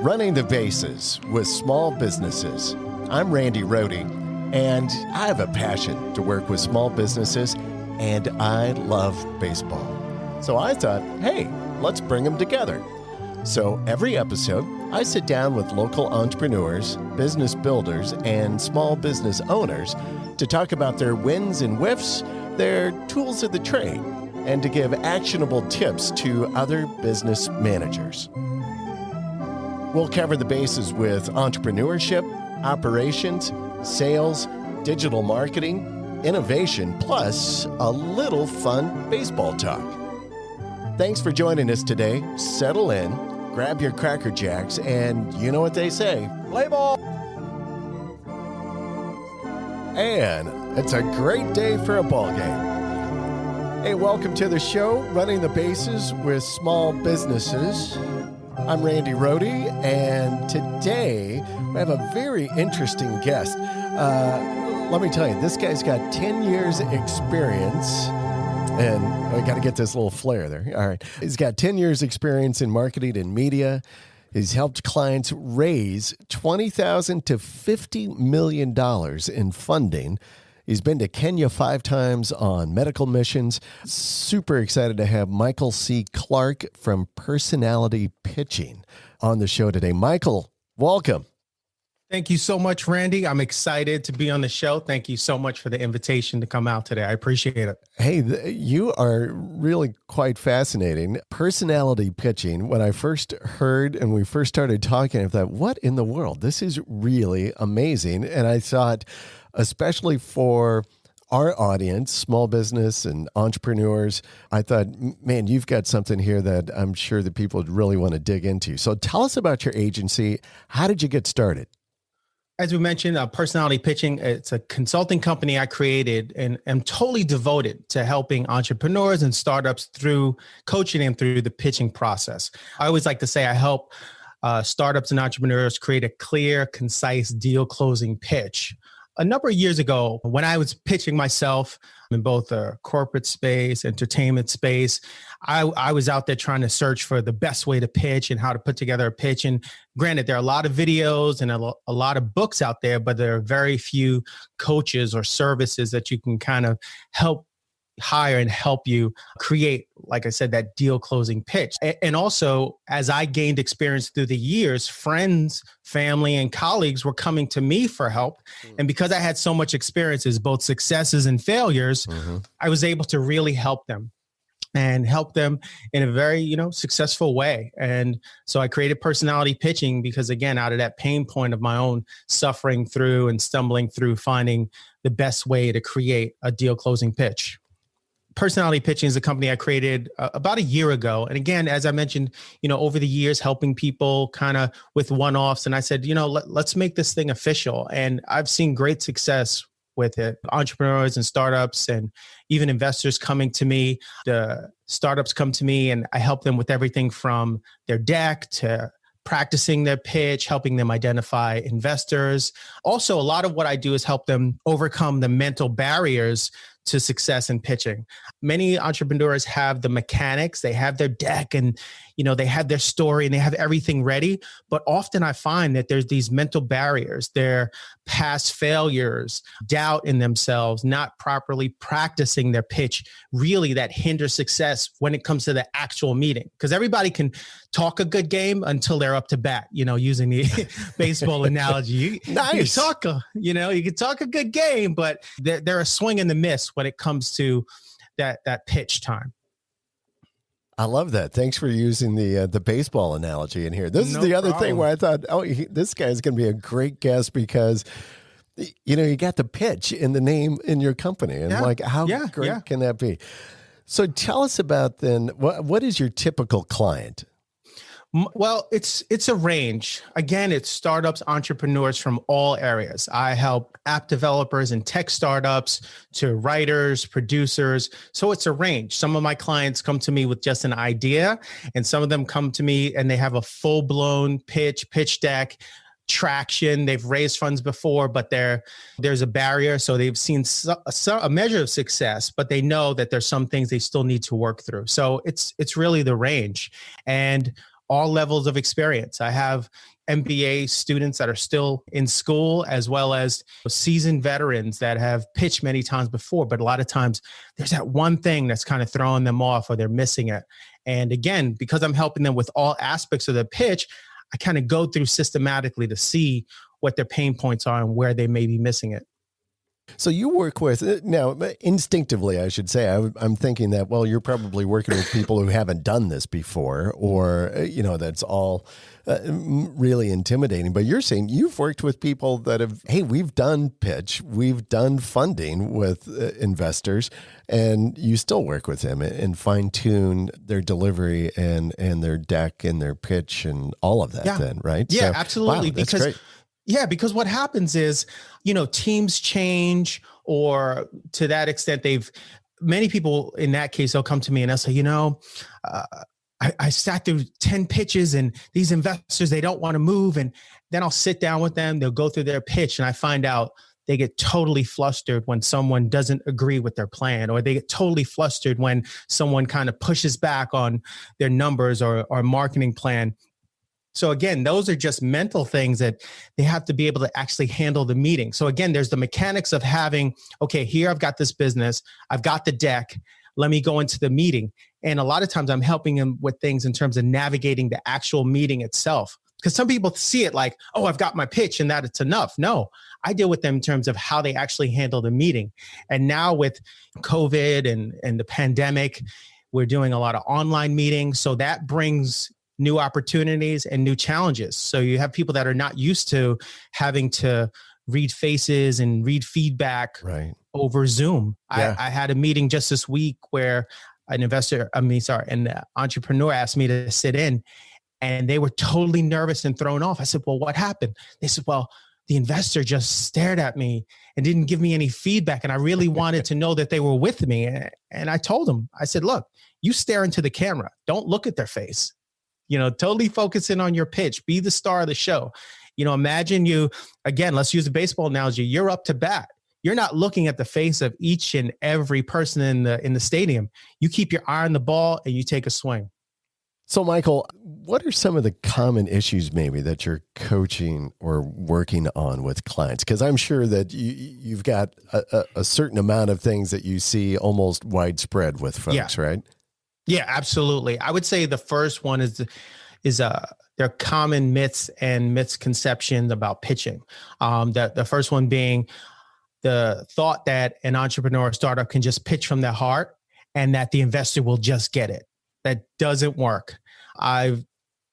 Running the bases with small businesses. I'm Randy Rohde, and I have a passion to work with small businesses, and I love baseball. So I thought, hey, let's bring them together. So every episode, I sit down with local entrepreneurs, business builders, and small business owners to talk about their wins and whiffs, their tools of the trade, and to give actionable tips to other business managers. We'll cover the bases with entrepreneurship, operations, sales, digital marketing, innovation, plus a little fun baseball talk. Thanks for joining us today. Settle in, grab your Cracker Jacks, and you know what they say, play ball! And it's a great day for a ball game. Hey, welcome to the show, Running the Bases with Small Businesses. I'm Randy Rohde, and today we have a very interesting guest. Let me tell you, this guy's got 10 years experience, and I got to get this little flair there. All right. He's got 10 years experience in marketing and media. He's helped clients raise $20,000 to $50 million in funding. He's been to Kenya 5 times on medical missions. Super excited to have Michael C. Clark from Personality Pitching on the show today. Michael, welcome. Thank you so much, Randy. I'm excited to be on the show. Thank you so much for the invitation to come out today. I appreciate it. Hey, you are really quite fascinating. Personality pitching, when I first heard and we first started talking, I thought, what in the world? This is really amazing. And I thought, especially for our audience, small business and entrepreneurs, I thought, man, you've got something here that I'm sure that people would really want to dig into. So tell us about your agency. How did you get started? As we mentioned, Personality Pitching, it's a consulting company I created, and I'm totally devoted to helping entrepreneurs and startups through coaching and through the pitching process. I always like to say I help startups and entrepreneurs create a clear, concise deal closing pitch. A number of years ago, when I was pitching myself in both the corporate space, entertainment space, I was out there trying to search for the best way to pitch and how to put together a pitch. And granted, there are a lot of videos and a lot of books out there, but there are very few coaches or services that you can kind of help hire and help you create, like I said, that deal closing pitch. And also, as I gained experience through the years, friends, family, and colleagues were coming to me for help. And because I had so much experiences, both successes and failures, I was able to really help them and help them in a very, successful way. And so I created Personality Pitching because, again, out of that pain point of my own suffering through and stumbling through finding the best way to create a deal closing pitch. Personality Pitching is a company I created about a year ago. And again, as I mentioned, over the years, helping people kind of with one-offs. And I said, let's make this thing official. And I've seen great success with it. Entrepreneurs and startups and even investors coming to me. The startups come to me and I help them with everything from their deck to practicing their pitch, helping them identify investors. Also, a lot of what I do is help them overcome the mental barriers to success in pitching. Many entrepreneurs have the mechanics, they have their deck and, they have their story and they have everything ready. But often I find that there's these mental barriers, their past failures, doubt in themselves, not properly practicing their pitch, really that hinder success when it comes to the actual meeting. Because everybody can talk a good game until they're up to bat, using the baseball analogy. Nice. You can talk a good game, but they're a swing and a miss when it comes to that pitch time. I love that. Thanks for using the baseball analogy in here. This is the other thing where I thought, this guy's going to be a great guest because, you got the pitch in the name in your company. And how great can that be? So tell us about then, what is your typical client? Well, it's a range. Again, it's startups, entrepreneurs from all areas. I help app developers and tech startups to writers, producers. So it's a range. Some of my clients come to me with just an idea, and some of them come to me and they have a full-blown pitch deck, traction. They've raised funds before, but there's a barrier. So they've seen a measure of success, but they know that there's some things they still need to work through. So it's really the range and all levels of experience. I have MBA students that are still in school, as well as seasoned veterans that have pitched many times before. But a lot of times there's that one thing that's kind of throwing them off or they're missing it. And again, because I'm helping them with all aspects of the pitch, I kind of go through systematically to see what their pain points are and where they may be missing it. So you work with, now instinctively, I should say, I'm thinking that, well, you're probably working with people who haven't done this before, or, that's all really intimidating. But you're saying you've worked with people that have, hey, we've done pitch, we've done funding with investors, and you still work with them and fine tune their delivery and their deck and their pitch and all of that then, right? Yeah, so, absolutely. Wow, that's great. Yeah, because what happens is, teams change, or to that extent, many people in that case, they'll come to me and they'll say, I sat through 10 pitches and these investors, they don't want to move. And then I'll sit down with them, they'll go through their pitch, and I find out they get totally flustered when someone doesn't agree with their plan, or they get totally flustered when someone kind of pushes back on their numbers or marketing plan. So again, those are just mental things that they have to be able to actually handle the meeting. So again, there's the mechanics of having, okay, here I've got this business, I've got the deck, let me go into the meeting. And a lot of times I'm helping them with things in terms of navigating the actual meeting itself. Because some people see it like, oh, I've got my pitch and that it's enough. No, I deal with them in terms of how they actually handle the meeting. And now with COVID and the pandemic, we're doing a lot of online meetings. So that brings new opportunities and new challenges. So you have people that are not used to having to read faces and read feedback over Zoom. Yeah. I had a meeting just this week where an entrepreneur asked me to sit in, and they were totally nervous and thrown off. I said, well, what happened? They said, well, the investor just stared at me and didn't give me any feedback. And I really wanted to know that they were with me. And I told them, I said, look, you stare into the camera. Don't look at their face. Totally focus in on your pitch. Be the star of the show. Imagine again, let's use a baseball analogy. You're up to bat. You're not looking at the face of each and every person in the stadium. You keep your eye on the ball and you take a swing. So, Michael, what are some of the common issues maybe that you're coaching or working on with clients? Because I'm sure that you've got a certain amount of things that you see almost widespread with folks, right? Yeah, absolutely. I would say the first one is there are common myths and misconceptions about pitching. The first one being the thought that an entrepreneur or startup can just pitch from their heart and that the investor will just get it. That doesn't work. I've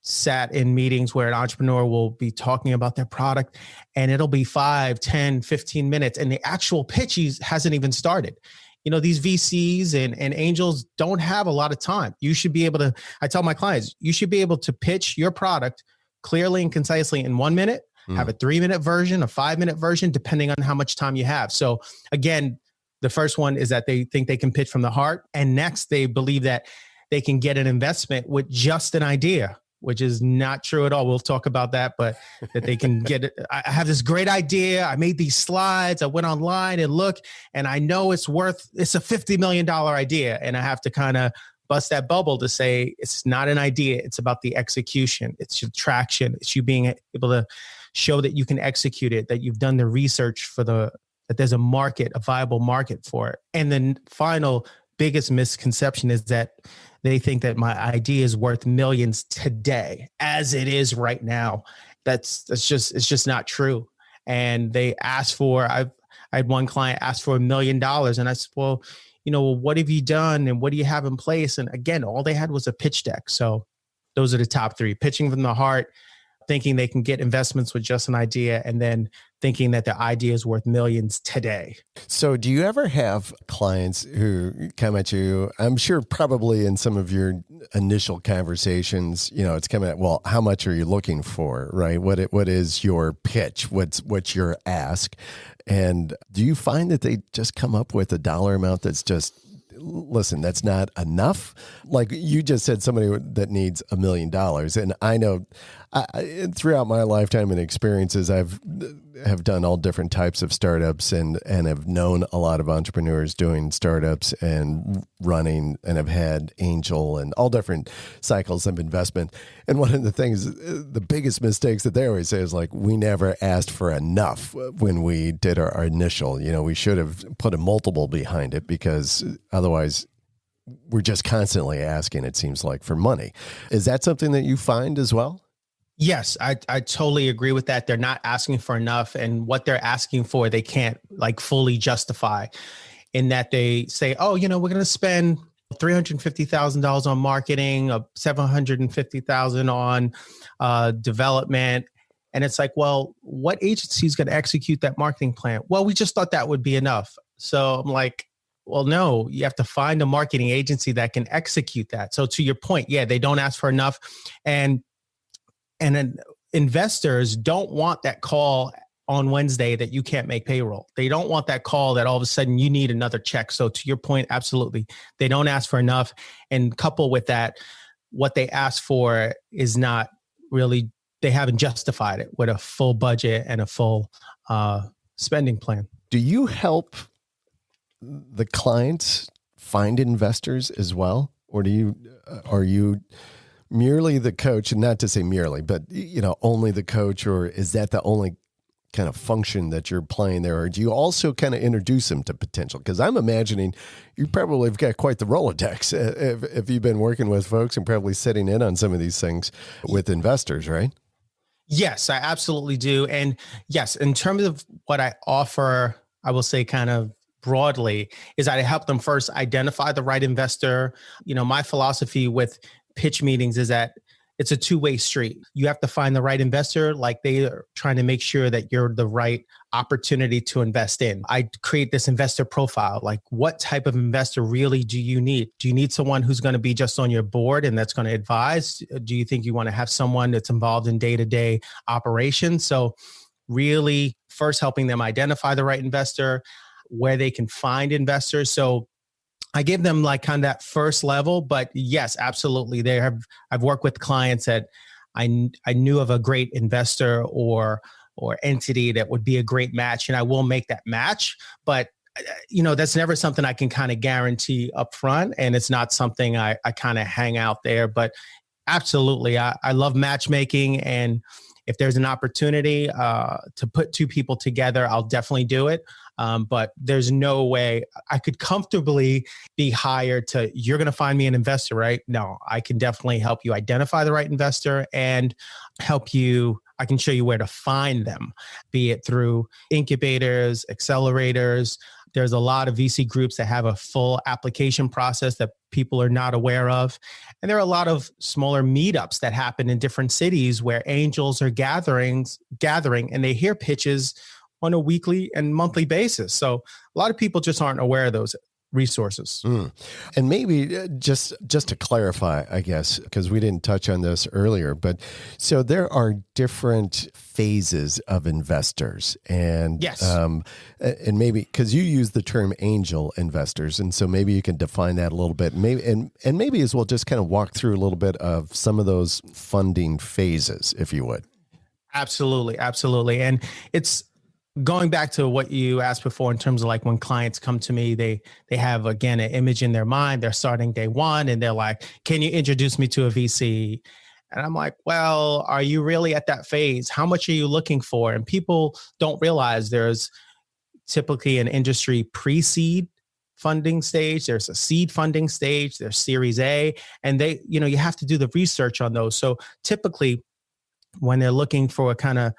sat in meetings where an entrepreneur will be talking about their product and it'll be 5, 10, 15 minutes and the actual pitch hasn't even started. These VCs and angels don't have a lot of time. You should be able to, I tell my clients, you should be able to pitch your product clearly and concisely in 1 minute, have a 3-minute version, a 5-minute version, depending on how much time you have. So again, the first one is that they think they can pitch from the heart. And next, they believe that they can get an investment with just an idea, which is not true at all. We'll talk about that, but that they can get it. I have this great idea. I made these slides. I went online and look, and I know it's a $50 million idea. And I have to kind of bust that bubble to say, it's not an idea. It's about the execution. It's your traction. It's you being able to show that you can execute it, that you've done the research that there's a market, a viable market for it. And then final biggest misconception is that they think that my idea is worth millions today, as it is right now. It's just not true. And they asked I had one client ask for $1 million, and I said, well, what have you done and what do you have in place? And again, all they had was a pitch deck. So those are the top 3: pitching from the heart, thinking they can get investments with just an idea, and then thinking that their idea is worth millions today. So do you ever have clients who come at you, I'm sure probably in some of your initial conversations, it's coming at, well, how much are you looking for, right? What is your pitch? What's your ask? And do you find that they just come up with a dollar amount that's just, listen, that's not enough? Like you just said, somebody that needs $1 million. And I know Throughout my lifetime and experiences, have done all different types of startups and have known a lot of entrepreneurs doing startups and running, and have had angel and all different cycles of investment. And one of the things, the biggest mistakes that they always say is like, we never asked for enough when we did our initial. We should have put a multiple behind it, because otherwise we're just constantly asking, it seems like, for money. Is that something that you find as well? Yes, I totally agree with that. They're not asking for enough, and what they're asking for, they can't like fully justify, in that they say, oh, we're going to spend $350,000 on marketing, $750,000 on development. And it's like, well, what agency is going to execute that marketing plan? Well, we just thought that would be enough. So I'm like, well, no, you have to find a marketing agency that can execute that. So to your point, yeah, they don't ask for enough. And then investors don't want that call on Wednesday that you can't make payroll. They don't want that call that all of a sudden you need another check. So to your point, absolutely, they don't ask for enough. And coupled with that, what they ask for is not really, they haven't justified it with a full budget and a full spending plan. Do you help the clients find investors as well? Or are you merely the coach? And not to say merely, but only the coach, or is that the only kind of function that you're playing there? Or do you also kind of introduce them to potential? Because I'm imagining you probably have got quite the Rolodex if you've been working with folks and probably sitting in on some of these things with investors, right? Yes, I absolutely do. And yes, in terms of what I offer, I will say kind of broadly, is I help them first identify the right investor. My philosophy with pitch meetings is that it's a two-way street. You have to find the right investor, like they are trying to make sure that you're the right opportunity to invest in. I create this investor profile, like what type of investor really do you need? Do you need someone who's going to be just on your board and that's going to advise? Do you think you want to have someone that's involved in day-to-day operations? So really first helping them identify the right investor, where they can find investors. So I give them like kind of that first level, but yes, absolutely. I've worked with clients that I knew of a great investor or entity that would be a great match, and I will make that match. But that's never something I can kind of guarantee up front, and it's not something I kind of hang out there. But absolutely, I love matchmaking, and if there's an opportunity to put two people together, I'll definitely do it. But there's no way I could comfortably be hired to, you're going to find me an investor, right? No, I can definitely help you identify the right investor and help you. I can show you where to find them, be it through incubators, accelerators. There's a lot of VC groups that have a full application process that people are not aware of. And there are a lot of smaller meetups that happen in different cities where angels are gathering and they hear pitches on a weekly and monthly basis. So a lot of people just aren't aware of those resources. And maybe just to clarify, I guess, because we didn't touch on this earlier, but so there are different phases of investors, and yes, and maybe because you use the term angel investors, and so maybe you can define that a little bit, maybe and maybe as well just kind of walk through a little bit of some of those funding phases, if you would. Absolutely, and it's going back to what you asked before in terms of like when clients come to me, they have, again, an image in their mind. They're starting day one and they're like, can you introduce me to a VC? And I'm like, well, are you really at that phase? How much are you looking for? And people don't realize there's typically an industry pre-seed funding stage. There's a seed funding stage. There's Series A. And you have to do the research on those. So typically when they're looking for a kind of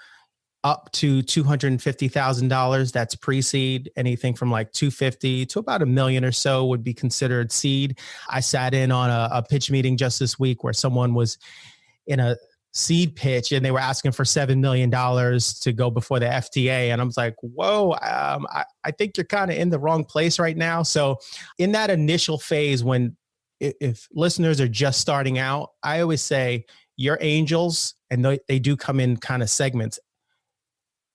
up to $250,000, that's pre-seed. Anything from like $250,000 to about $1 million or so would be considered seed. I sat in on a pitch meeting just this week where someone was in a seed pitch and they were asking for $7 million to go before the FDA. And I was like, whoa, I think you're kind of in the wrong place right now. So in that initial phase, if listeners are just starting out, I always say your angels, and they do come in kind of segments.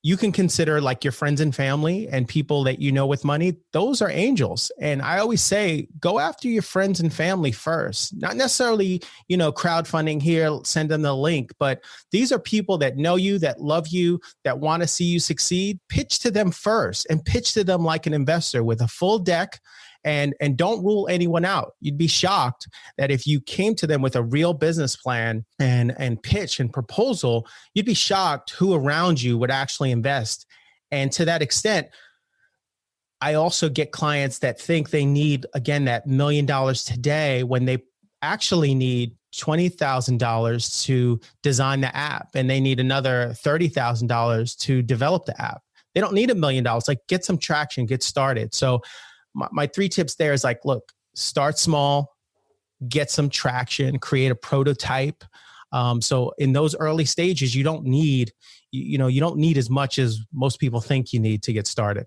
you can consider like your friends and family and people that you know with money. Those are angels. And I always say, go after your friends and family first, not necessarily, crowdfunding here, send them the link, but these are people that know you, that love you, that want to see you succeed. Pitch to them first and pitch to them like an investor with a full deck. And don't rule anyone out. You'd be shocked that if you came to them with a real business plan and pitch and proposal, you'd be shocked who around you would actually invest. And to that extent, I also get clients that think they need, again, that $1 million today when they actually need $20,000 to design the app, and they need another $30,000 to develop the app. They don't need $1 million. Like, get some traction, get started. So my 3 tips there is like, look, start small, get some traction, create a prototype. So in those early stages, you don't need as much as most people think you need to get started.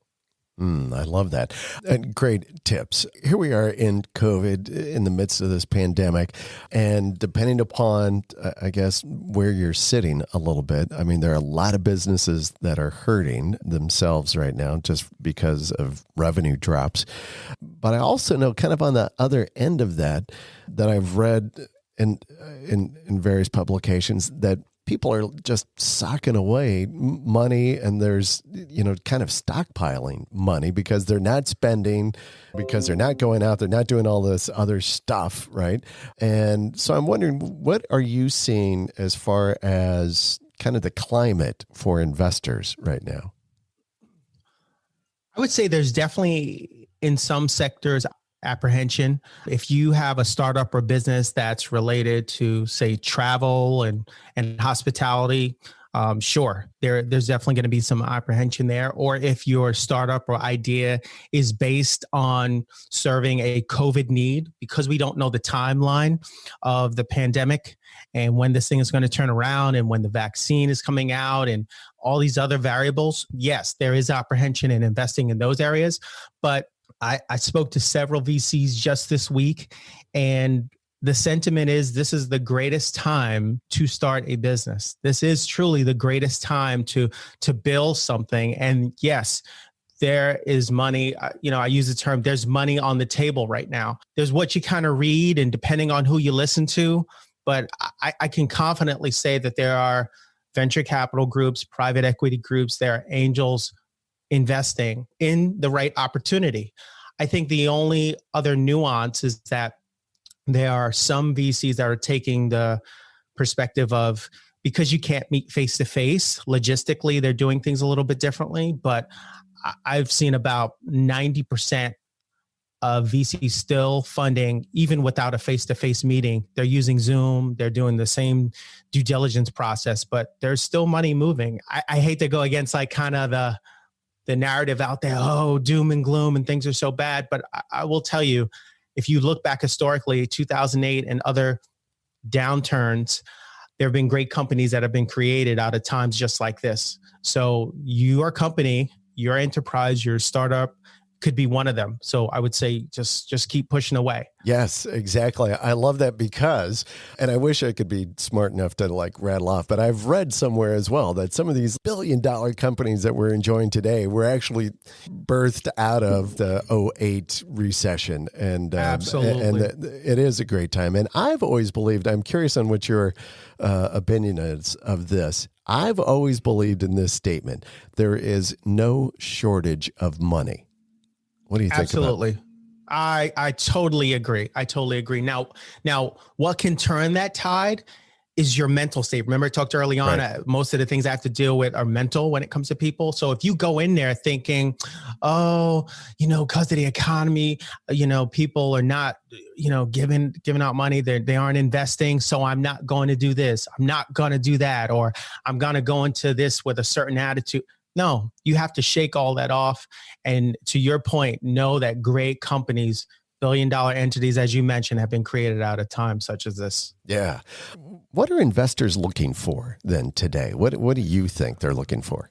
I love that. And great tips. Here we are in COVID, in the midst of this pandemic, and depending upon, I guess, where you're sitting a little bit, I mean, there are a lot of businesses that are hurting themselves right now just because of revenue drops. But I also know, kind of on the other end of that I've read in various publications, that people are just socking away money, and there's, kind of stockpiling money because they're not spending, because they're not going out, they're not doing all this other stuff, right? And so I'm wondering, what are you seeing as far as kind of the climate for investors right now? I would say there's definitely, in some sectors, apprehension. If you have a startup or business that's related to, say, travel and hospitality, sure, there's definitely going to be some apprehension there. Or if your startup or idea is based on serving a COVID need, because we don't know the timeline of the pandemic and when this thing is going to turn around and when the vaccine is coming out and all these other variables, yes, there is apprehension in investing in those areas. But I spoke to several VCs just this week, and the sentiment is this is the greatest time to start a business. This is truly the greatest time to build something. And yes, there is money. I use the term, there's money on the table right now. There's what you kind of read, and depending on who you listen to, but I can confidently say that there are venture capital groups, private equity groups, there are angels investing in the right opportunity. I think the only other nuance is that there are some VCs that are taking the perspective of, because you can't meet face to face, logistically, they're doing things a little bit differently. But I've seen about 90% of VCs still funding, even without a face to face meeting. They're using Zoom, they're doing the same due diligence process, but there's still money moving. I hate to go against like kind of the narrative out there, oh, doom and gloom and things are so bad. But I will tell you, if you look back historically, 2008 and other downturns, there have been great companies that have been created out of times just like this. So your company, your enterprise, your startup could be one of them. So I would say just keep pushing away. Yes, exactly. I love that because, and I wish I could be smart enough to like rattle off, but I've read somewhere as well that some of these billion-dollar companies that we're enjoying today were actually birthed out of the '08 recession. And absolutely, and it is a great time. And I've always believed, I'm curious on what your opinion is of this. I've always believed in this statement: there is no shortage of money. What do you think? Absolutely. About? I totally agree. Now, what can turn that tide is your mental state. Remember I talked early on, right. Most of the things I have to deal with are mental when it comes to people. So if you go in there thinking, oh, because of the economy, people are not, giving out money, they aren't investing. So I'm not going to do this. I'm not going to do that. Or I'm going to go into this with a certain attitude. No, you have to shake all that off. And to your point, know that great companies, billion-dollar entities, as you mentioned, have been created out of times such as this. Yeah. What are investors looking for then today? What do you think they're looking for?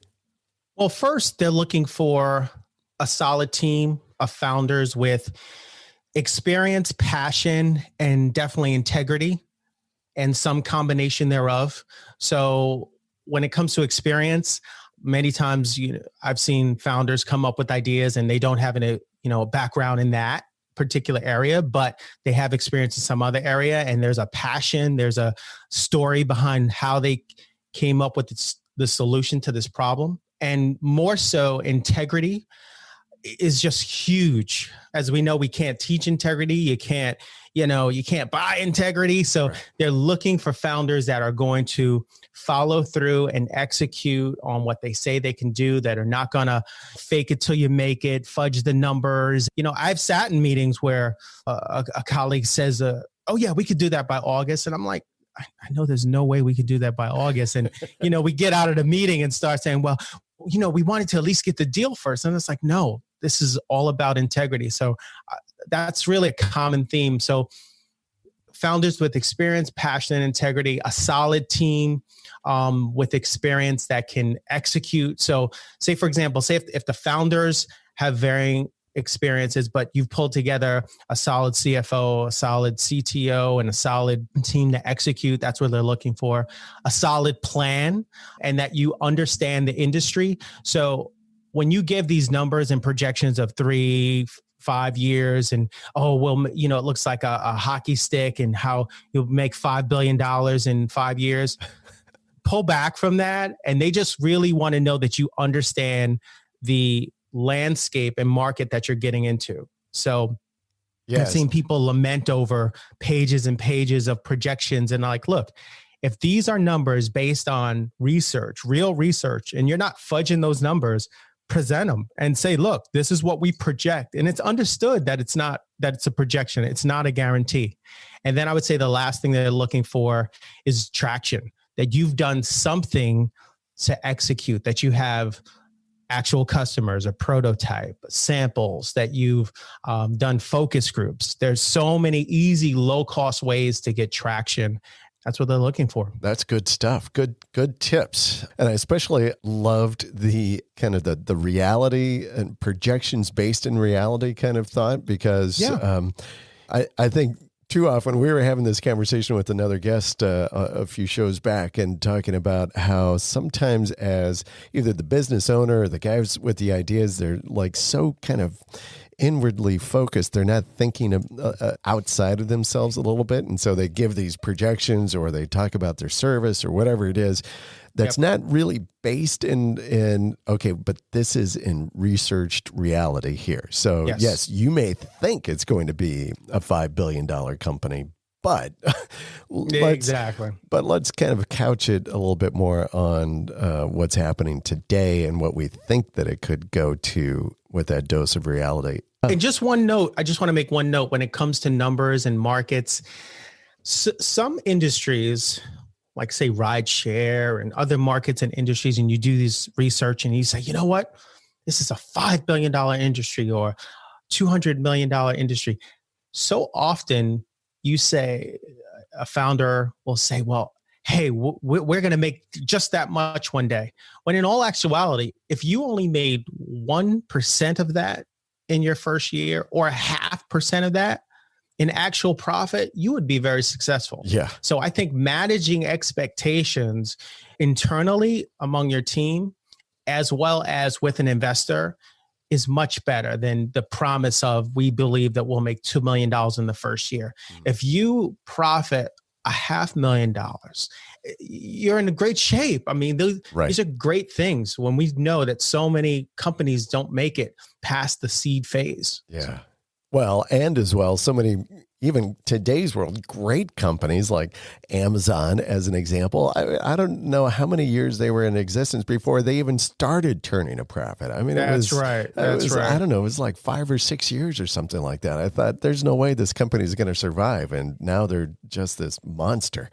Well, first, they're looking for a solid team of founders with experience, passion, and definitely integrity, and some combination thereof. So when it comes to experience, many times, I've seen founders come up with ideas and they don't have a background in that particular area, but they have experience in some other area. And there's a passion, there's a story behind how they came up with the solution to this problem. And more so, integrity is just huge. As we know, we can't teach integrity. You can't buy integrity. So they're looking for founders that are going to follow through and execute on what they say they can do, that are not going to fake it till you make it, fudge the numbers. I've sat in meetings where a colleague says, oh yeah, we could do that by August. And I'm like, I know there's no way we could do that by August. And, we get out of the meeting and start saying, well, we wanted to at least get the deal first. And it's like, no, this is all about integrity. So that's really a common theme. So founders with experience, passion, and integrity, a solid team with experience that can execute. So say, for example, if the founders have varying experiences, but you've pulled together a solid CFO, a solid CTO, and a solid team to execute. That's what they're looking for. A solid plan, and that you understand the industry. So when you give these numbers and projections of 3-5 years and, it looks like a hockey stick and how you'll make $5 billion in 5 years, pull back from that. And they just really want to know that you understand the landscape and market that you're getting into. So I've seen people lament over pages and pages of projections and like, look, if these are numbers based on research, real research, and you're not fudging those numbers, present them and say, look, this is what we project. And it's understood that it's a projection. It's not a guarantee. And then I would say the last thing that they're looking for is traction, that you've done something to execute, that you have actual customers, a prototype, samples, that you've done focus groups. There's so many easy, low-cost ways to get traction. That's what they're looking for. That's good stuff. Good tips. And I especially loved the kind of the reality and projections based in reality kind of thought, because I think too often we were having this conversation with another guest a few shows back and talking about how sometimes as either the business owner or the guys with the ideas, they're like so kind of inwardly focused. They're not thinking outside of themselves a little bit. And so they give these projections or they talk about their service or whatever it is that's not really based in, okay, but this is in researched reality here. So yes, you may think it's going to be a $5 billion company, but let's kind of couch it a little bit more on what's happening today and what we think that it could go to with that dose of reality. And just one note, I just want to make one note when it comes to numbers and markets. Some industries, like say ride share and other markets and industries, and you do this research and you say, you know what, this is a $5 billion industry or $200 million industry. So often you say, a founder will say, well, hey, we're going to make just that much one day. When in all actuality, if you only made 1% of that in your first year or 0.5% of that in actual profit, you would be very successful. Yeah. So I think managing expectations internally among your team, as well as with an investor, is much better than the promise of, we believe that we'll make $2 million in the first year. If you profit $500,000, you're in great shape. I mean, these are great things when we know that so many companies don't make it past the seed phase. Yeah. So. Well, and as well, so many, even today's world, great companies like Amazon, as an example. I don't know how many years they were in existence before they even started turning a profit. I mean, That's right. I don't know. It was like 5 or 6 years or something like that. I thought there's no way this company is going to survive. And now they're just this monster.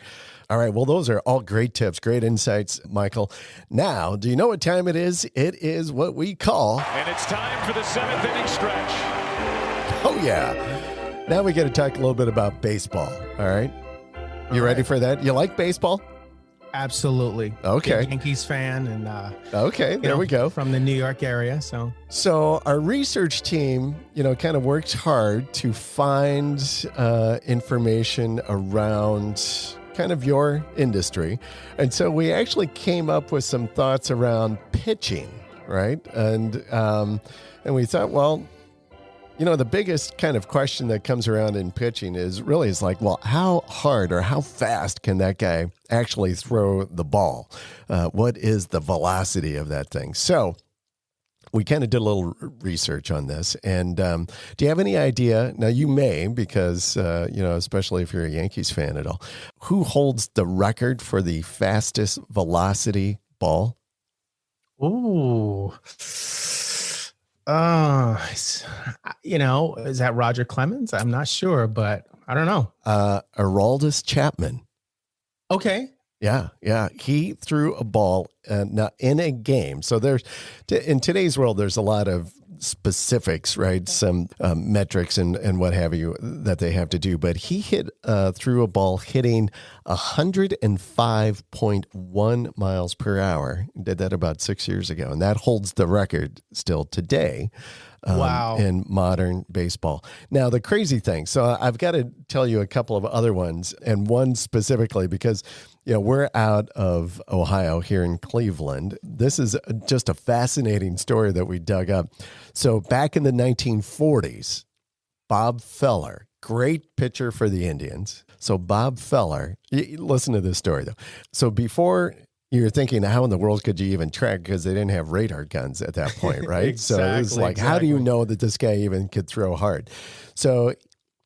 All right. Well, those are all great tips, great insights, Michael. Now, do you know what time it is? It is what we call... And it's time for the 7th inning stretch. Oh, yeah. Now we got to talk a little bit about baseball. All right. You ready for that? You like baseball? Absolutely. Okay. Big Yankees fan. And okay, there we go. From the New York area. So our research team, kind of worked hard to find information around kind of your industry. And so we actually came up with some thoughts around pitching, right? And we thought, well, the biggest kind of question that comes around in pitching is like, well, how hard or how fast can that guy actually throw the ball? What is the velocity of that thing? So we kind of did a little research on this. And do you have any idea? Now, you may, because, especially if you're a Yankees fan at all, who holds the record for the fastest velocity ball? Ooh. Is that Roger Clemens? I'm not sure, but I don't know. Aroldis Chapman. Okay. Yeah. He threw a ball now in a game. So in today's world, there's a lot of specifics, right? Some metrics and what have you that they have to do. But he threw a ball hitting 105.1 miles per hour. Did that about 6 years ago. And that holds the record still today. Wow. In modern baseball. Now, the crazy thing, so I've got to tell you a couple of other ones, and one specifically because, we're out of Ohio here in Cleveland. This is just a fascinating story that we dug up. So back in the 1940s, Bob Feller, great pitcher for the Indians. So Bob Feller, listen to this story though. So before you're thinking, how in the world could you even track? Because they didn't have radar guns at that point, right? Exactly, so it was like, how do you know that this guy even could throw hard? So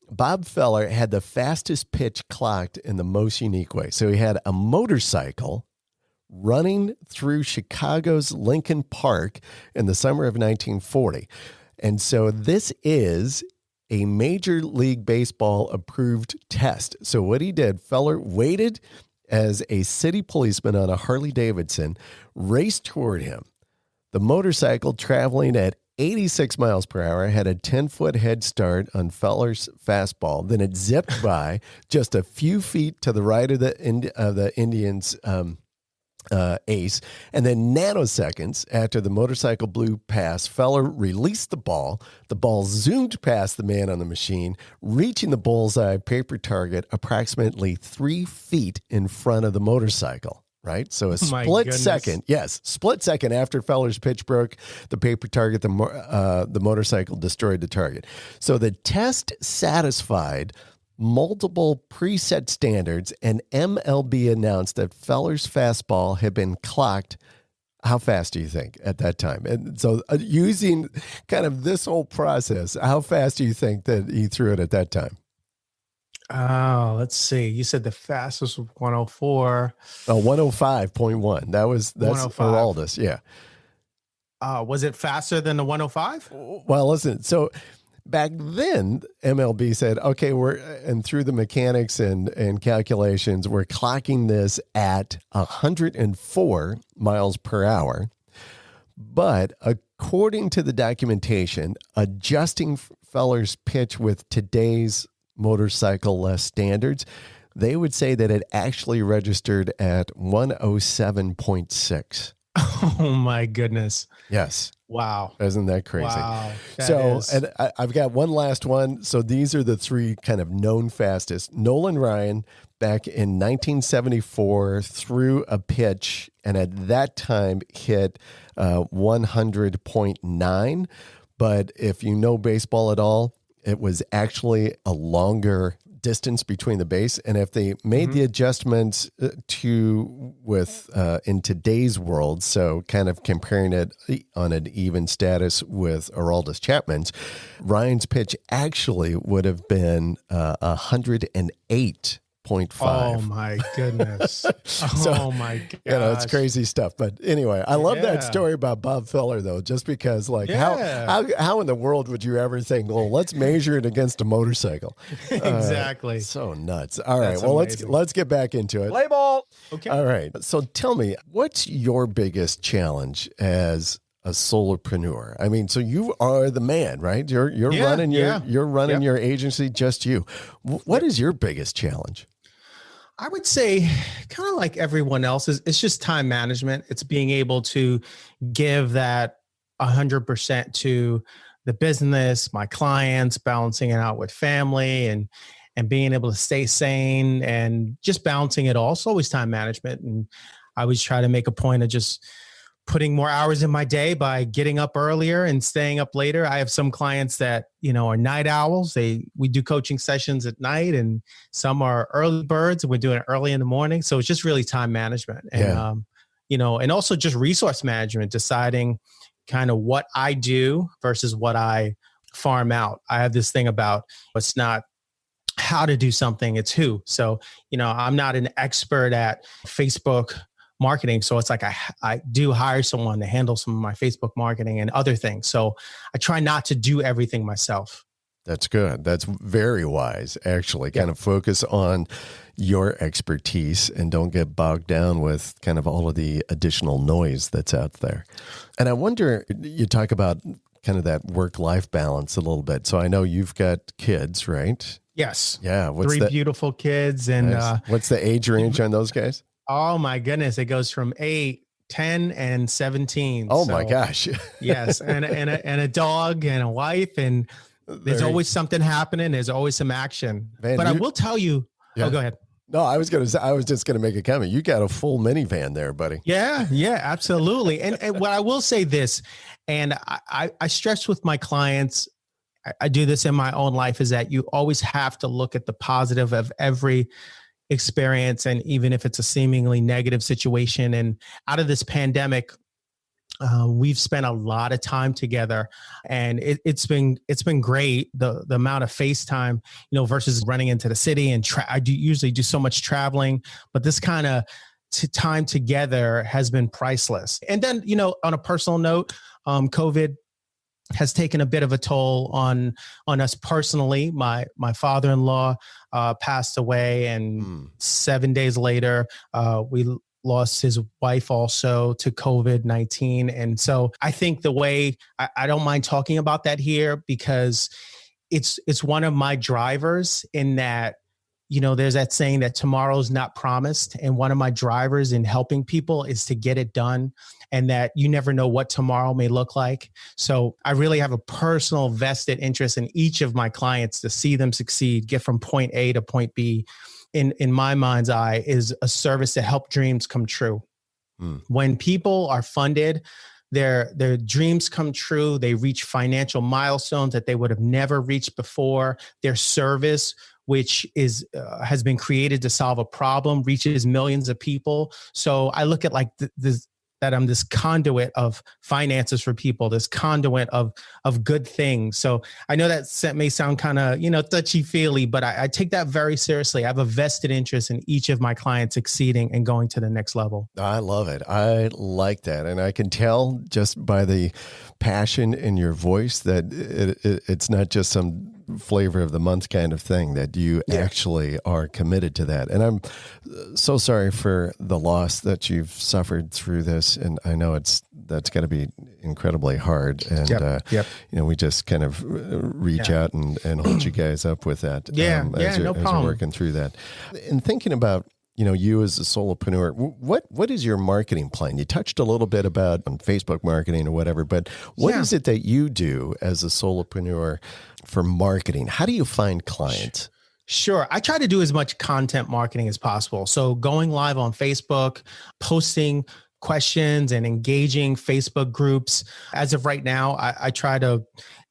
Bob Feller had the fastest pitch clocked in the most unique way. So he had a motorcycle running through Chicago's Lincoln Park in the summer of 1940. And so this is a Major League Baseball approved test. So what he did, Feller waited as a city policeman on a Harley Davidson, raced toward him. The motorcycle, traveling at 86 miles per hour, had a 10-foot head start on Feller's fastball. Then it zipped by just a few feet to the right of the Indians' ace. And then nanoseconds after the motorcycle blew past, Feller released the ball. The ball zoomed past the man on the machine, reaching the bullseye paper target approximately 3 feet in front of the motorcycle. Right? So a split second after Feller's pitch broke the paper target, the motorcycle destroyed the target. So the test satisfied multiple preset standards, and MLB announced that Feller's fastball had been clocked. How fast do you think at that time? And so using kind of this whole process, how fast do you think that he threw it at that time? Oh, let's see. You said the fastest was 104. 105.1. That's 105. Aroldis. Yeah. Was it faster than the 105? Well, listen, so back then, MLB said, okay, and through the mechanics and calculations, we're clocking this at 104 miles per hour. But according to the documentation, adjusting Feller's pitch with today's motorcycle standards, they would say that it actually registered at 107.6. Oh my goodness. Yes. Wow. Isn't that crazy? Wow. And I've got one last one. So these are the three kind of known fastest. Nolan Ryan back in 1974 threw a pitch and at that time hit 100.9. But if you know baseball at all, it was actually a longer distance between the base. And if they made the adjustments in today's world, so kind of comparing it on an even status with Aroldis Chapman's, Ryan's pitch actually would have been 108.5. Oh my goodness. So, my God. It's crazy stuff. But anyway, I love that story about Bob Feller though, just because how in the world would you ever think, well, let's measure it against a motorcycle? Exactly. So nuts. All right. That's Well, amazing. let's get back into it. Play ball. Okay. All right. So tell me, what's your biggest challenge as a solopreneur? I mean, so you are the man, right? You're running your agency, just you. What is your biggest challenge? I would say kind of like everyone else it's just time management. It's being able to give that 100% to the business, my clients, balancing it out with family and and being able to stay sane and just balancing it all. It's always time management. And I always try to make a point of just putting more hours in my day by getting up earlier and staying up later. I have some clients that, are night owls. We do coaching sessions at night, and some are early birds, and we're doing it early in the morning. So it's just really time management. And, and also just resource management, deciding kind of what I do versus what I farm out. I have this thing about it's not how to do something, it's who. So, I'm not an expert at Facebook marketing. So it's like I do hire someone to handle some of my Facebook marketing and other things. So I try not to do everything myself. That's good. That's very wise, actually. Kind of focus on your expertise and don't get bogged down with kind of all of the additional noise that's out there. And I wonder, you talk about kind of that work-life balance a little bit. So I know you've got kids, right? Yes. Yeah. Three beautiful kids. And nice. What's the age range on those guys? Oh my goodness. It goes from 8, 10, and 17. Oh my gosh. Yes. And a dog and a wife. And there's always something happening. There's always some action. Man, but I will tell you. Yeah. Oh, go ahead. No, I was just going to make a comment. You got a full minivan there, buddy. Yeah, absolutely. And what I will say this, and I stress with my clients, I do this in my own life, is that you always have to look at the positive of every experience. And even if it's a seemingly negative situation, and out of this pandemic, we've spent a lot of time together, and it's been great. The amount of FaceTime, versus running into the city, and I usually do so much traveling, but this kind of time together has been priceless. And then, on a personal note, COVID has taken a bit of a toll on us personally. My father-in-law passed away, and 7 days later, we lost his wife also to COVID-19. And so I think the way I don't mind talking about that here, because it's one of my drivers, in that, there's that saying that tomorrow's not promised. And one of my drivers in helping people is to get it done, and that you never know what tomorrow may look like. So I really have a personal vested interest in each of my clients to see them succeed, get from point A to point B. In my mind's eye, is a service to help dreams come true. When people are funded, their dreams come true. They reach financial milestones that they would have never reached before. Their service, which has been created to solve a problem, reaches millions of people. So I look at like that I'm this conduit of finances for people, this conduit of good things. So I know that may sound kind of, touchy-feely, but I take that very seriously. I have a vested interest in each of my clients succeeding and going to the next level. I love it. I like that. And I can tell just by the passion in your voice that it's not just some flavor of the month kind of thing, that you actually are committed to that. And I'm so sorry for the loss that you've suffered through this. And I know that's got to be incredibly hard. And, we just kind of reach out and hold you guys up with that. As you're working through that. And thinking about, you as a solopreneur, what is your marketing plan? You touched a little bit about on Facebook marketing or whatever, but what is it that you do as a solopreneur for marketing? How do you find clients? Sure. I try to do as much content marketing as possible. So going live on Facebook, posting questions and engaging Facebook groups. As of right now, I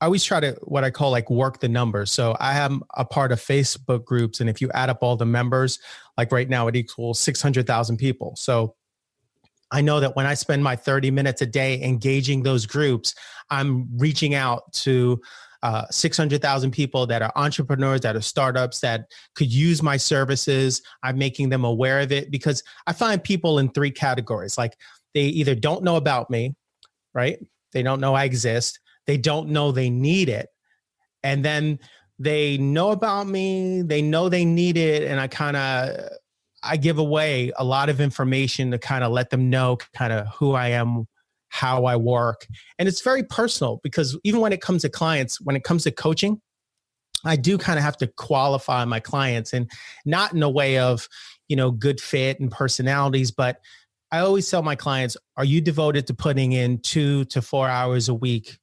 always try to what I call like work the numbers. So I am a part of Facebook groups. And if you add up all the members, like right now it equals 600,000 people. So I know that when I spend my 30 minutes a day engaging those groups, I'm reaching out to 600,000 people that are entrepreneurs, that are startups, that could use my services. I'm making them aware of it, because I find people in 3 categories. Like, they either don't know about me, right? They don't know I exist. They don't know they need it. And then they know about me, they know they need it. And I give away a lot of information to kind of let them know kind of who I am, how I work. And it's very personal, because even when it comes to clients, when it comes to coaching, I do kind of have to qualify my clients, and not in a way of, good fit and personalities, but I always tell my clients, are you devoted to putting in 2 to 4 hours a week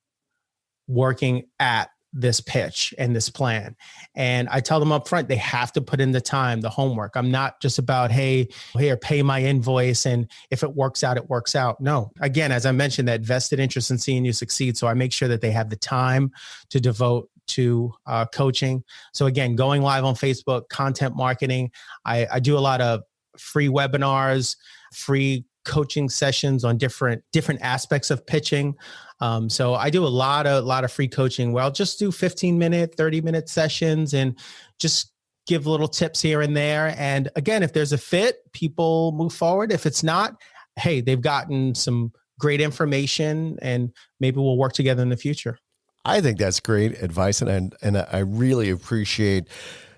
working at this pitch and this plan. And I tell them up front, they have to put in the time, the homework. I'm not just about, hey, here, pay my invoice. And if it works out, it works out. No, again, as I mentioned, that vested interest in seeing you succeed. So I make sure that they have the time to devote to coaching. So again, going live on Facebook, content marketing. I do a lot of free webinars, free coaching sessions on different aspects of pitching. So I do a lot of free coaching where I'll just do 15-minute, 30-minute sessions and just give little tips here and there. And again, if there's a fit, people move forward. If it's not, hey, they've gotten some great information and maybe we'll work together in the future. I think that's great advice. And I really appreciate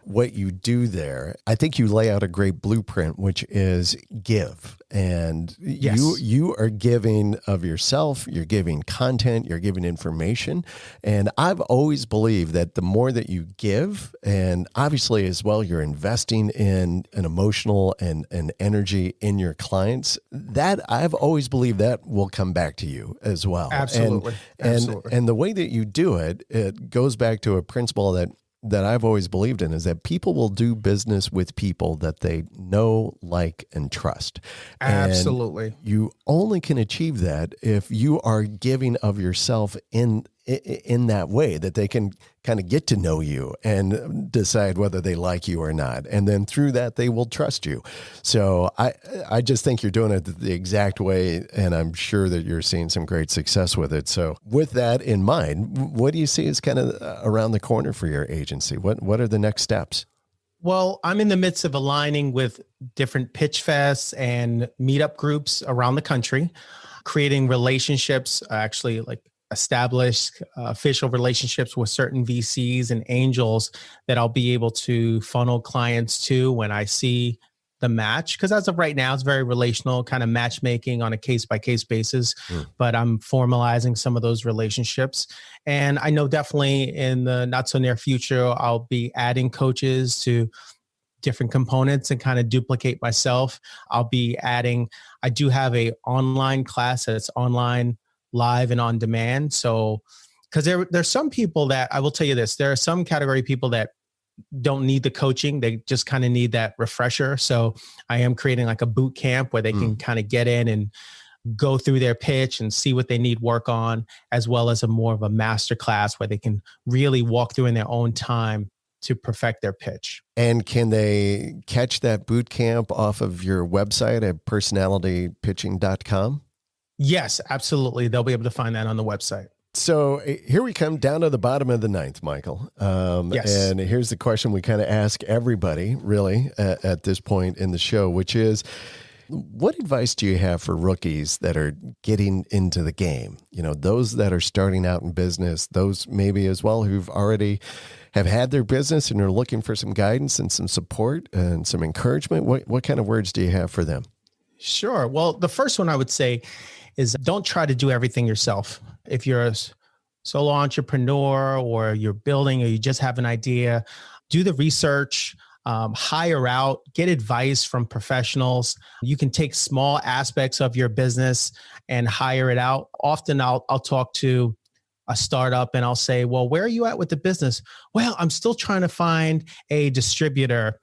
what you do there. I think you lay out a great blueprint, which is give. And yes. you are giving of yourself, you're giving content, you're giving information. And I've always believed that the more that you give, and obviously as well, you're investing in an emotional and energy in your clients, that I've always believed that will come back to you as well. Absolutely. And the way that you do it, it goes back to a principle that I've always believed in, is that people will do business with people that they know, like, and trust. Absolutely. And you only can achieve that if you are giving of yourself in that way, that they can kind of get to know you and decide whether they like you or not. And then through that, they will trust you. So I just think you're doing it the exact way. And I'm sure that you're seeing some great success with it. So with that in mind, what do you see is kind of around the corner for your agency? What are the next steps? Well, I'm in the midst of aligning with different pitch fests and meetup groups around the country, creating relationships, actually like established official relationships with certain VCs and angels that I'll be able to funnel clients to when I see the match. Because as of right now, it's very relational, kind of matchmaking on a case-by-case basis. But I'm formalizing some of those relationships. And I know definitely in the not so near future, I'll be adding coaches to different components and kind of duplicate myself. I do have a online class that's online, live, and on demand. So, because there's some people that, I will tell you this, there are some category of people that don't need the coaching. They just kind of need that refresher. So I am creating like a boot camp where they can kind of get in and go through their pitch and see what they need work on, as well as more of a masterclass where they can really walk through in their own time to perfect their pitch. And can they catch that boot camp off of your website at personalitypitching.com? Yes, absolutely. They'll be able to find that on the website. So here we come down to the bottom of the ninth, Michael. Yes. And here's the question we kind of ask everybody really at this point in the show, which is, what advice do you have for rookies that are getting into the game? You know, those that are starting out in business, those maybe as well who've already have had their business and are looking for some guidance and some support and some encouragement. What kind of words do you have for them? Sure. Well, the first one I would say is don't try to do everything yourself. If you're a solo entrepreneur or you're building or you just have an idea, do the research, hire out, get advice from professionals. You can take small aspects of your business and hire it out. Often I'll talk to a startup and I'll say, well, where are you at with the business? Well, I'm still trying to find a distributor.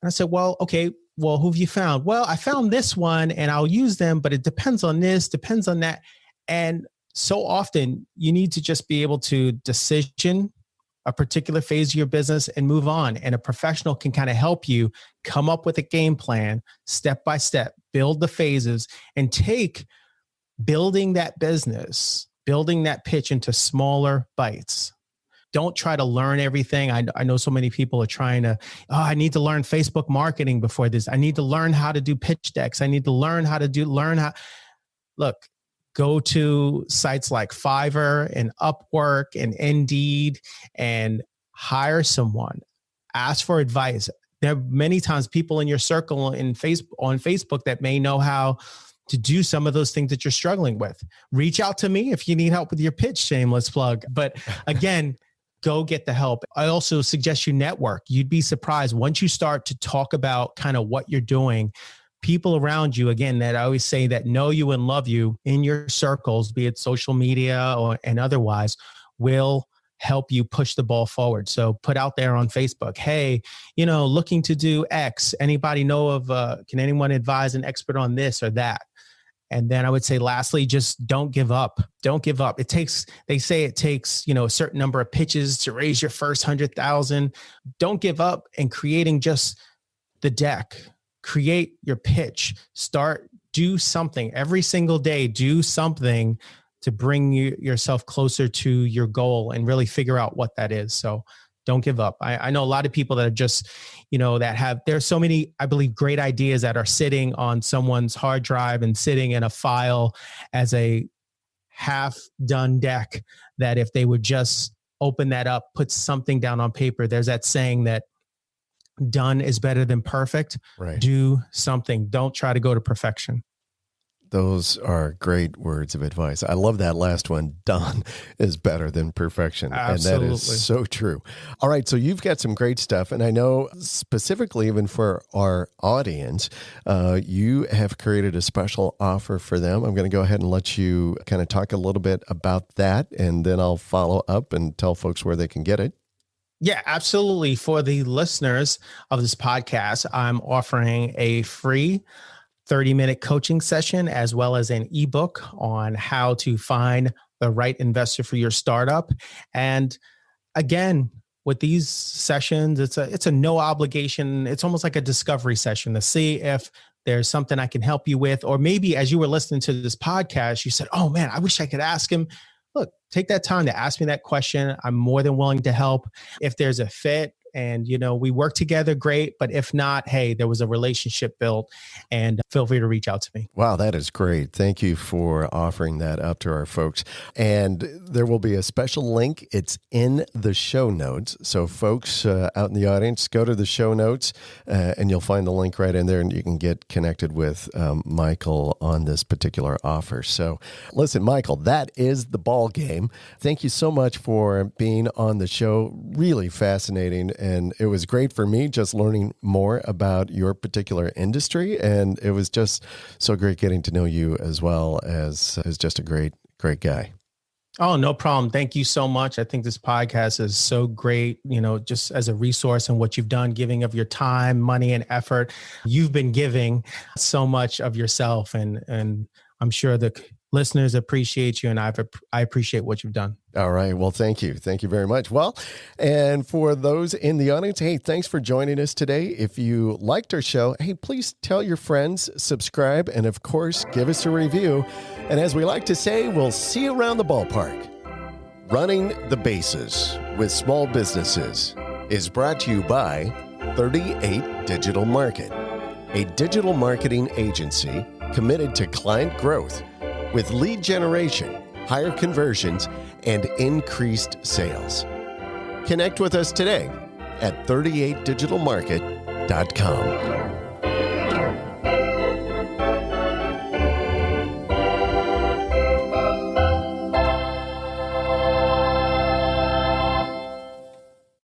And I said, well, okay, well, who have you found? Well, I found this one and I'll use them, but it depends on this, depends on that. And so often you need to just be able to decision a particular phase of your business and move on. And a professional can kind of help you come up with a game plan, step by step, build the phases, and take building that business, building that pitch into smaller bites. Don't try to learn everything. I know so many people are trying to, I need to learn Facebook marketing before this. I need to learn how to do pitch decks. I need to learn how. Look, go to sites like Fiverr and Upwork and Indeed and hire someone. Ask for advice. There are many times people in your circle on Facebook that may know how to do some of those things that you're struggling with. Reach out to me if you need help with your pitch, shameless plug. But again, go get the help. I also suggest you network. You'd be surprised once you start to talk about kind of what you're doing, people around you, again, that I always say that know you and love you in your circles, be it social media and otherwise, will help you push the ball forward. So put out there on Facebook, hey, looking to do X. Anybody know of, can anyone advise an expert on this or that? And then I would say, lastly, just don't give up. Don't give up. They say it takes, a certain number of pitches to raise your first 100,000. Don't give up in creating just the deck. Create your pitch. Do something every single day. Do something to bring yourself closer to your goal and really figure out what that is. So don't give up. I know a lot of people that are just, there's so many, I believe, great ideas that are sitting on someone's hard drive and sitting in a file as a half done deck, that if they would just open that up, put something down on paper, there's that saying that done is better than perfect. Right. Do something. Don't try to go to perfection. Those are great words of advice. I love that last one. Done is better than perfection. Absolutely. And that is so true. All right. So you've got some great stuff. And I know specifically even for our audience, you have created a special offer for them. I'm going to go ahead and let you kind of talk a little bit about that. And then I'll follow up and tell folks where they can get it. Yeah, absolutely. For the listeners of this podcast, I'm offering a free 30-minute coaching session, as well as an ebook on how to find the right investor for your startup. And again, with these sessions, it's a no obligation. It's almost like a discovery session to see if there's something I can help you with. Or maybe as you were listening to this podcast, you said, oh man, I wish I could ask him. Look, take that time to ask me that question. I'm more than willing to help. If there's a fit and, we work together, great. But if not, hey, there was a relationship built, and feel free to reach out to me. Wow, that is great. Thank you for offering that up to our folks. And there will be a special link. It's in the show notes. So folks out in the audience, go to the show notes and you'll find the link right in there, and you can get connected with Michael on this particular offer. So listen, Michael, that is the ball game. Thank you so much for being on the show. Really fascinating. And it was great for me just learning more about your particular industry. And it was just so great getting to know you as well as just a great guy. Oh, no problem. Thank you so much. I think this podcast is so great, just as a resource and what you've done, giving of your time, money, and effort. You've been giving so much of yourself, and I'm sure the listeners appreciate you, and I appreciate what you've done. All right. Well, thank you. Thank you very much. Well, and for those in the audience, hey, thanks for joining us today. If you liked our show, hey, please tell your friends, subscribe, and of course, give us a review. And as we like to say, we'll see you around the ballpark. Running the Bases with Small Businesses is brought to you by 38 Digital Market, a digital marketing agency committed to client growth with lead generation, higher conversions, and increased sales. Connect with us today at 38digitalmarket.com.